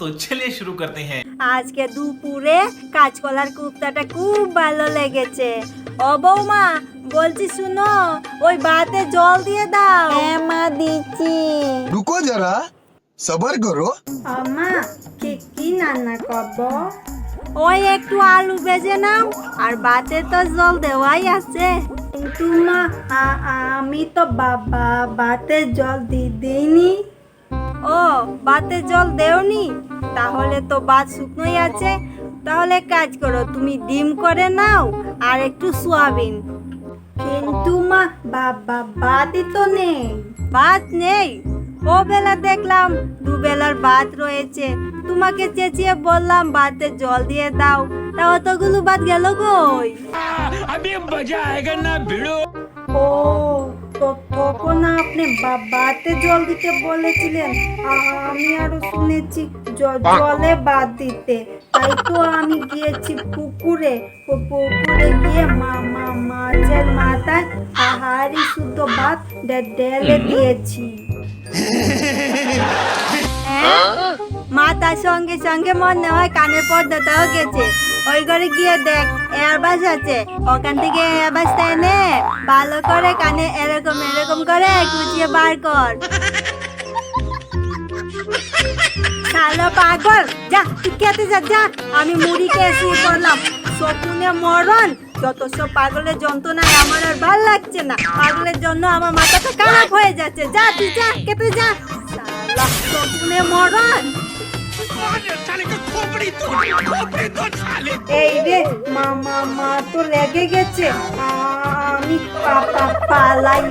तो चलिए शुरू करते हैं। আজকে দুপুরে কাঁচকলার কুপ্তাটা খুব ভালো লেগেছে। ও বৌমা, বলছি শুনো, ওই ভাতে জল দিয়ে দাও। হ্যাঁ মা, দিচ্ছি। रुको जरा सबर करो। মা, কি রান্না করব? ওই একটু আলু ভেজে নাও, আর ভাতে তো জল দেওয়াই আছে। কিন্তু মা, আমি তো ভাতে জল দিইনি। ও, ভাতে জল দেওনি? তাহলে তো ভাত শুকনোই আছে। তাহলে কাজ করো, তুমি ডিম করে নাও আর একটু সোয়াবিন। কিন্তু মা, ভাতই তো নেই। ভাত নেই? ও বেলা দেখলাম দুবেলার ভাত রয়েছে। তোমাকে চেঁচিয়ে বললাম ভাতে জল দিয়ে দাও, তা অতগুলো ভাত গেল কই? अभी मजा आएगा ना भिड़ो। ও, তো তখন আপনি ভাতে জল দিতে বলেছিলেন। আমি আরো শুনেছি জলে ভাত দিতে। তাই তো আমি গিয়েছি পুকুরে গিয়ে মাছের মাথায় হাড়ি শুদ্ধ ভাত ঢেলে দিয়েছি। মাথার সঙ্গে সঙ্গে মনে হয় কানের পর্দাটাও গেছে। ওই ঘরে গিয়ে দেখ, এয়ারবাস আছে, ওখান থেকে এয়ারবাসটা এনে ভালো করে কানে এরকম এরকম করে গুছিয়ে বার কর। শালা পাগল, যা তুই খেতে যা। আমি মুড়ি খেয়ে শুয়ে পড়লাম। শকুনে মরণ, যত সব পাগলের যন্ত্রণায় আমার আর ভাল লাগছে না। পাগলের জন্য আমার মাথাটা খারাপ হয়ে যাচ্ছে। যা তুই, যা খেতে যা। শালা শকুনে মরণ। এই রে, মা তো লেগে গেছে। আমি পালাই।